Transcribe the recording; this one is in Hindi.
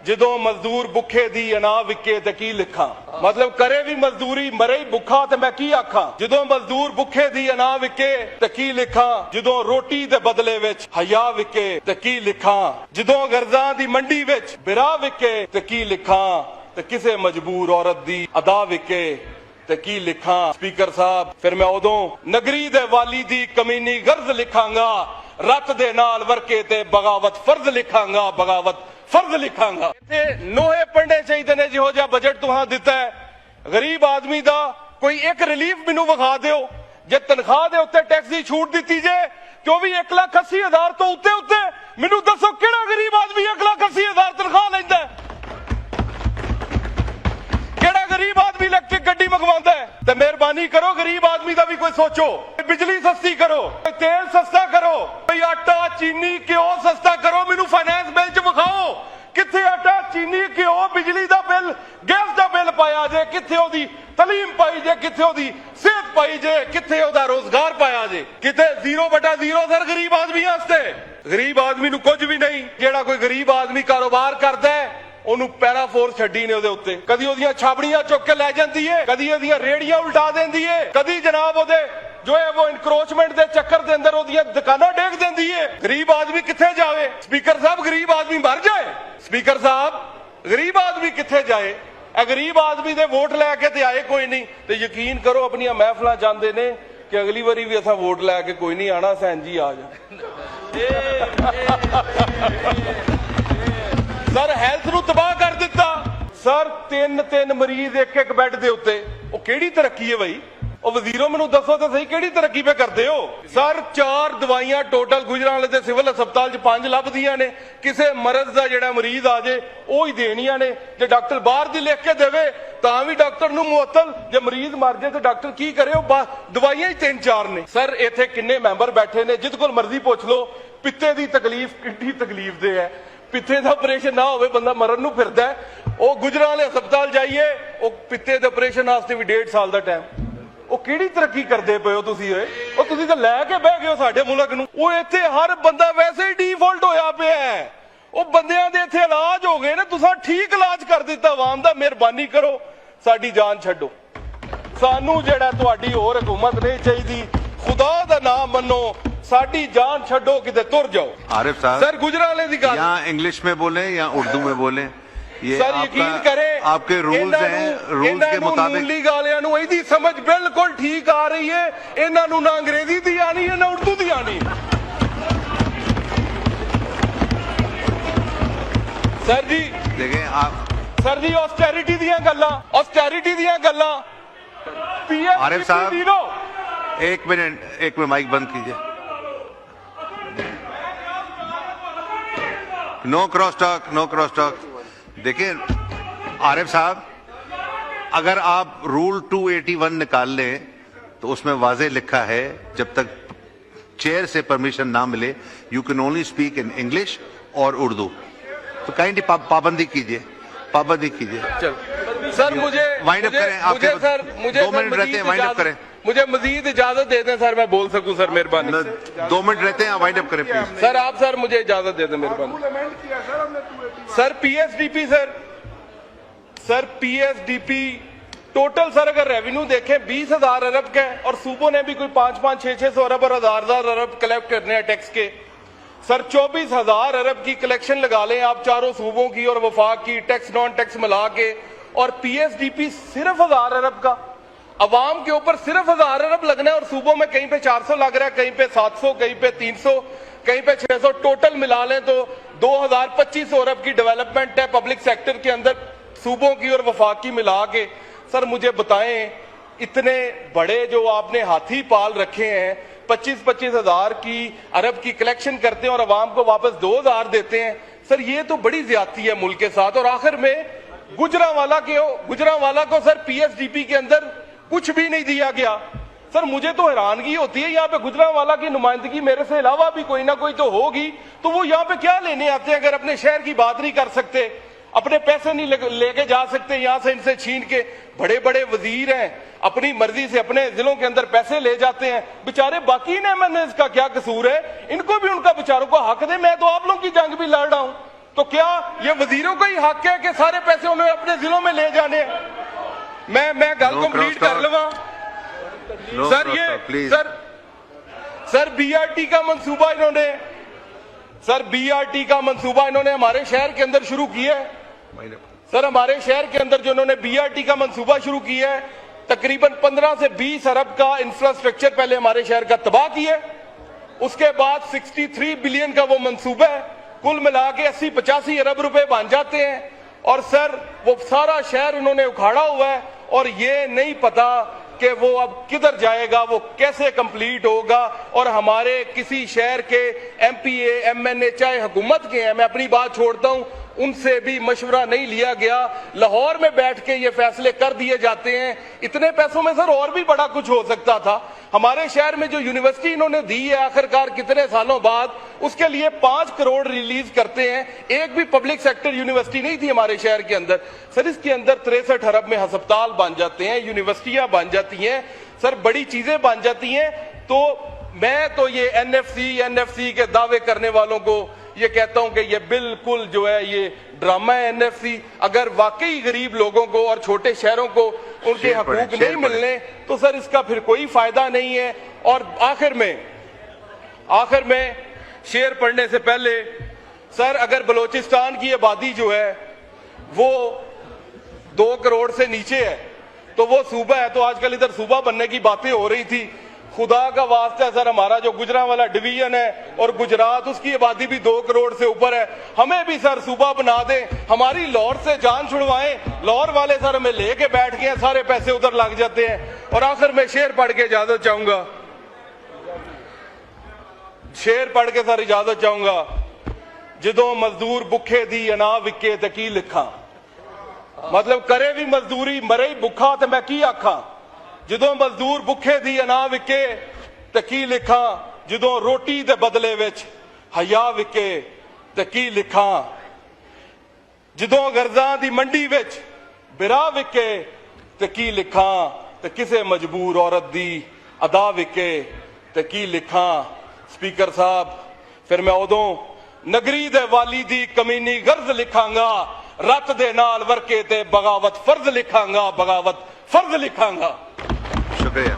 ਜਦੋਂ ਮਜ਼ਦੂਰ ਭੁੱਖੇ ਦੀ ਅਨਾ ਵਿਕੇ ਤੇ ਕੀ ਲਿਖਾਂ। मतलब करे भी मजदूरी मरे ही भुखा ते मैं की आखां। ਜਦੋਂ मजदूर भुੱਖੇ ਦੀ ਅਨਾ ਵਿਕੇ ਤੇ ਕੀ ਲਿਖਾਂ। ਜਦੋਂ ਰੋਟੀ ਦੇ ਬਦਲੇ ਵਿੱਚ ਹਯਾ ਵਿਕੇ ਤੇ ਕੀ ਲਿਖਾਂ। ਜਦੋਂ ਗਰਜ਼ਾਂ ਦੀ ਮੰਡੀ ਵਿੱਚ ਬਿਰਾ ਵਿਕੇ ਤੇ ਕੀ ਲਿਖਾਂ। ਤੇ ਕਿਸੇ ਮਜਬੂਰ ਔਰਤ ਦੀ ਅਦਾ ਵਿਕੇ ਤੇ ਕੀ ਲਿਖਾਂ। ਸਪੀਕਰ ਸਾਹਿਬ ਫਿਰ ਮੈਂ ਉਦੋਂ ਨਗਰੀ ਦੇ ਵਾਲੀ ਦੀ ਕਮੀਨੀ ਗਰਜ਼ ਲਿਖਾਂਗਾ। ਰੱਤ ਦੇ ਨਾਲ ਵਰਕੇ ਤੇ ਬਗਾਵਤ ਫਰਜ਼ ਲਿਖਾਂਗਾ। ਬਗਾਵਤ फर्ज लिखांगा। नोहे पढ़ने चाहिए ने जिहो जिहा बजट तुहां दिता है। गरीब आदमी दा कोई एक रिलीफ मैनू विखा दिओ। जे तनख्वाह दे उत्ते टैक्स दी छूट दी जे तो भी 1,80,000 तो उत्ते उत्ते मैनू दसो किहड़ा गरीब आदमी 1,80,000 तनख्वाह लैंदा है। किहड़ा गरीब आदमी इलैक्ट्रिक गड्डी मंगवांदा है। ते मेहरबानी करो गरीब आदमी दा भी कोई सोचो। बिजली सस्ती करो, तेल सस्ता करो, कोई आटा चीनी घ्यो सस्ता करो। मैनू फाइनेंस बिल च विखाओ किथे आटा चीनी घ्यो बिजली दा बिल गैस दा बिल पाया जे। किथे ओदी तलीम पाई जे, किथे ओदी सेहत पाई जे, किथे ओदा रोजगार पाया जे। किथे 0/0 सर गरीब आदमी वास्ते। गरीब आदमी नू कुछ भी नहीं। जेड़ा कोई गरीब आदमी कारोबार करदा है ਉਹਨੂੰ ਪੈਰਾ ਫੋਰਸ ਛੱਡੀ ਨੇ ਉਹਦੇ ਉੱਤੇ। ਕਦੀ ਉਹਦੀਆਂ ਛਾਬੜੀਆਂ ਚੁੱਕ ਕੇ ਲੈ ਜਾਂਦੀ ਏ, ਕਦੀ ਉਹਦੀਆਂ ਰੇੜੀਆਂ ਉਲਟਾ ਦਿੰਦੀ ਏ, ਕਦੀ ਜਨਾਬ ਉਹਦੇ ਜੋ ਹੈ ਉਹ ਇਨਕਰੋਚਮੈਂਟ ਦੇ ਚੱਕਰ ਦੇ ਅੰਦਰ ਉਹਦੀਆਂ ਦੁਕਾਨਾਂ ਡੇਗ ਦਿੰਦੀ ਏ। ਗਰੀਬ ਆਦਮੀ ਕਿੱਥੇ ਜਾਵੇ। ਸਪੀਕਰ ਸਾਹਿਬ ਗਰੀਬ ਆਦਮੀ ਮਰ ਜਾਏ। ਸਪੀਕਰ ਸਾਹਿਬ ਗਰੀਬ ਆਦਮੀ ਕਿੱਥੇ ਜਾਏ। ਇਹ ਗਰੀਬ ਆਦਮੀ ਦੇ ਵੋਟ ਲੈ ਕੇ ਤੇ ਆਏ ਕੋਈ ਨਹੀਂ। ਤੇ ਯਕੀਨ ਕਰੋ ਆਪਣੀਆਂ ਮਹਿਫਲਾਂ ਜਾਂਦੇ ਨੇ ਕਿ ਅਗਲੀ ਵਾਰੀ ਵੀ ਅਸਾਂ ਵੋਟ ਲੈ ਕੇ ਕੋਈ ਨਹੀਂ ਆਣਾ। ਸੈਨ ਜੀ ਆ ਜਾ। सर हैल्थ ਨੂੰ ਤਬਾਹ ਕਰ ਦਿੱਤਾ। ਸਰ ਤਿੰਨ ਮਰੀਜ਼ ਇੱਕ ਬੈੱਡ ਦੇ ਉੱਤੇ। ਉਹ ਕਿਹੜੀ ਤਰੱਕੀ ਹੈ ਬਈ। ਉਹ ਵਜ਼ੀਰੋ ਮੈਨੂੰ ਦੱਸੋ ਤਾਂ ਸਹੀ ਕਿਹੜੀ ਤਰੱਕੀ ਪੇ ਕਰਦੇ ਹੋ। ਸਰ 4 ਦਵਾਈਆਂ ਟੋਟਲ ਗੁਜਰਾਂਵਾਲੇ ਦੇ ਸਿਵਲ ਹਸਪਤਾਲ 'ਚ 5 ਲੱਭਦੀਆਂ ਨੇ। ਕਿਸੇ ਮਰਜ਼ ਦਾ ਜਿਹੜਾ ਮਰੀਜ਼ ਆ ਜੇ ਉਹ ਹੀ ਦੇਣੀਆਂ ਨੇ। ਜੇ ਡਾਕਟਰ ਬਾਹਰ ਦੀ ਲਿਖ ਕੇ ਦੇਵੇ ਤਾਂ ਵੀ ਡਾਕਟਰ ਨੂੰ ਮੁਅੱਤਲ। ਜੇ ਮਰੀਜ਼ ਮਰ ਜਾਏ ਤਾਂ ਡਾਕਟਰ ਕੀ ਕਰੇ। ਉਹ ਦਵਾਈਆਂ ਹੀ 3-4 ਨੇ। ਸਰ ਇੱਥੇ ਕਿੰਨੇ ਮੈਂਬਰ ਬੈਠੇ ਨੇ ਜਿਹਦੇ ਕੋਲ ਮਰਜ਼ੀ ਪੁੱਛ ਲਓ ਪਿੱਤੇ ਦੀ ਤਕਲੀਫ ਕਿੰਨੀ ਤਕਲੀਫ ਦੇ ਹੈ। पित्ते का ऑपरेशन ना हो बंदा मरन नूं फिरदा है। वो गुजरांवाले हस्पताल जाइए वो पित्ते दे ऑपरेशन वास्ते भी 1.5 साल का टाइम। वो किहड़ी तरक्की करदे पे हो तुसीं। वो तुसीं तां लै के बह गए हो साडे मुल्क नूं। वो इत्थे हर बंदा वैसे ही डिफॉल्ट होया पिया है। वो बंदियां दे इत्थे इलाज हो गए ने। तुसां ठीक इलाज कर दिता आवाम दा। मेहरबानी करो साडी जान छड्डो। सानू जिहड़ा तुहाडी होर हुकूमत नहीं चाहिदी। खुदा दा नाम मन्नो साडी जान छड्डो किते तुर जाओ। आरिफ साहब सर गुजरांवाले दी गल यहाँ इंग्लिश में बोले या उर्दू में बोले ये सर यकीन करें आपके रूल्स हैं। रूल्स के मुताबिक लीग वालियां नूं इहदी समझ बिल्कुल ठीक आ रही है। इन्हां नूं ना अंग्रेजी दी आनी है ना उर्दू दी आनी। सर जी देखें आप सर जी ऑस्टेरिटी दियां गल्लां आरिफ साहब एक मिनट माइक बंद कीजिए। No cross talk. देखिए आरिफ साहब अगर आप रूल 281 निकाल लें तो उसमें वाजे लिखा है जब तक चेयर से परमिशन ना मिले you can only speak in English और उर्दू। तो काइंडली पाबंदी कीजिए। सर मुझे वाइंड अप करें। आपके सर मुझे 2 मिनट रहते हैं, वाइंड अप करें। मुझे मजीद इजाजत दे दें सर मैं बोल सकूं। सर मेहरबानी 2 मिनट रहते हैं, वाइंड अप करें प्लीज। सर आप सर मुझे इजाजत दे दें मेहरबानी। Sir PSDP sir PSDP total sir अगर रेवेन्यू देखें 20,000 अरब का है और सूबों ने भी कोई 5-5, 600 अरब और 1,000 अरब कलेक्ट करने हैं टैक्स के। सर 24,000 अरब की कलेक्शन लगा लें आप चारों सूबों की और वफाक की टैक्स नॉन टैक्स मिला के। और पीएसडीपी सिर्फ 1,000 अरब का। अवाम के ऊपर सिर्फ 1,000 अरब लगना है और सूबों में कहीं पे 400 लग रहा है, कहीं पे 700, कहीं पे 300, कहीं पे 600। टोटल मिला लें तो 2,2500 अरब की डेवलपमेंट है पब्लिक सेक्टर के अंदर सूबों की और वफाक की मिला के। सर मुझे बताएं इतने बड़े जो आपने हाथी पाल रखे हैं 25-25 हज़ार की अरब की कलेक्शन करते हैं और अवाम को वापस 2,000 देते हैं। सर ये तो बड़ी ज्यादती है मुल्क के साथ। और आखिर में गुजरांवाला को सर पीएसडीपी के अंदर कुछ भी नहीं दिया गया। सर मुझे तो हैरानगी होती है यहाँ पे गुजरांवाला की नुमाइंदगी मेरे से अलावा भी कोई ना कोई तो होगी। तो वो यहाँ पे क्या लेने आते हैं अगर अपने शहर की बात नहीं कर सकते, अपने पैसे नहीं लेके जा सकते यहाँ से इनसे छीन के। बड़े बड़े वजीर हैं अपनी मर्जी से अपने जिलों के अंदर पैसे ले जाते हैं। बेचारे बाकी ने मैंने इसका क्या कसूर है। इनको भी उनका बेचारों को हक दे। मैं तो आप लोगों की जंग भी लड़ रहा हूँ। तो क्या ये वजीरों का ही हक है कि सारे पैसे उन्हें अपने जिलों में ले जाने हैं? मैं गल No कंप्लीट cross कर लवा। No सर cross ये talk, please. सर बीआरटी का मंसूबा इन्होंने हमारे शहर के अंदर शुरू किया है। सर हमारे शहर के अंदर जो इन्होंने बीआरटी का मंसूबा शुरू किया है, तकरीबन 15 से 20 अरब का इंफ्रास्ट्रक्चर पहले हमारे शहर का तबाह किया है। उसके बाद 63 बिलियन का वो मंसूबा है, कुल मिला के 80-85 अरब रुपए बन जाते हैं। और सर वो सारा शहर उन्होंने उखाड़ा हुआ है और ये नहीं पता कि वो अब किधर जाएगा, वो कैसे कंप्लीट होगा। और हमारे किसी शहर के एमपीए एमएनए चाहे हुकूमत के हैं, मैं अपनी बात छोड़ता हूं, उनसे भी मशवरा नहीं लिया गया। लाहौर में बैठ के ये फैसले कर दिए जाते हैं। इतने पैसों में सर और भी बड़ा कुछ हो सकता था। हमारे शहर में जो यूनिवर्सिटी इन्होंने दी है आखिरकार कितने सालों बाद, उसके लिए 5 करोड़ रिलीज करते हैं। एक भी पब्लिक सेक्टर यूनिवर्सिटी नहीं थी हमारे शहर के अंदर। सर इसके अंदर 63 अरब में अस्पताल बन जाते हैं, यूनिवर्सिटियां बन जाती हैं, सर बड़ी चीजें बन जाती हैं। तो मैं तो ये एनएफसी के दावे करने वालों को ये कहता हूं कि ये बिल्कुल जो है ये ड्रामा है एनएफसी। अगर वाकई गरीब लोगों को और छोटे शहरों को उनके हकूक नहीं मिलने तो सर इसका फिर कोई फायदा नहीं है। और आखिर में शेर पढ़ने से पहले सर, अगर बलोचिस्तान की आबादी जो है वो 2 करोड़ से नीचे है तो वो सूबा है, तो आजकल इधर सूबा बनने की बातें हो रही थी। खुदा का वास्ता है सर, हमारा जो गुजरांवाला डिवीजन है और गुजरात, उसकी आबादी भी 2 करोड़ से ऊपर है। हमें भी सर सूबा बना दें, हमारी लाहौर से जान छुड़वाएं। लाहौर वाले सर हमें लेके बैठ गए, सारे पैसे उधर लग जाते हैं। और आखिर में शेर पढ़ के इजाजत चाहूंगा, जदों मजदूर भुखे दी अना विके ते की लिखा। मतलब करे भी मजदूरी मरे ही भुखा ते मैं की आखा। जदों मजदूर भुखे दी अना विके ते की लिखा, जदों रोटी दे बदले विच हया विके ते की लिखा, जदों गर्जां दी मंडी विच बिरा विके ते की लिखा, ते किसे मजबूर औरत दी अदा विके ते की लिखा। स्पीकर साहब, फिर मैं उदों नगरी दे वाली दी कमीनी गर्ज लिखांगा, रत दे नाल वर्के ते बगावत फर्ज लिखांगा, बगावत फर्ज लिखांगा। शुक्रिया।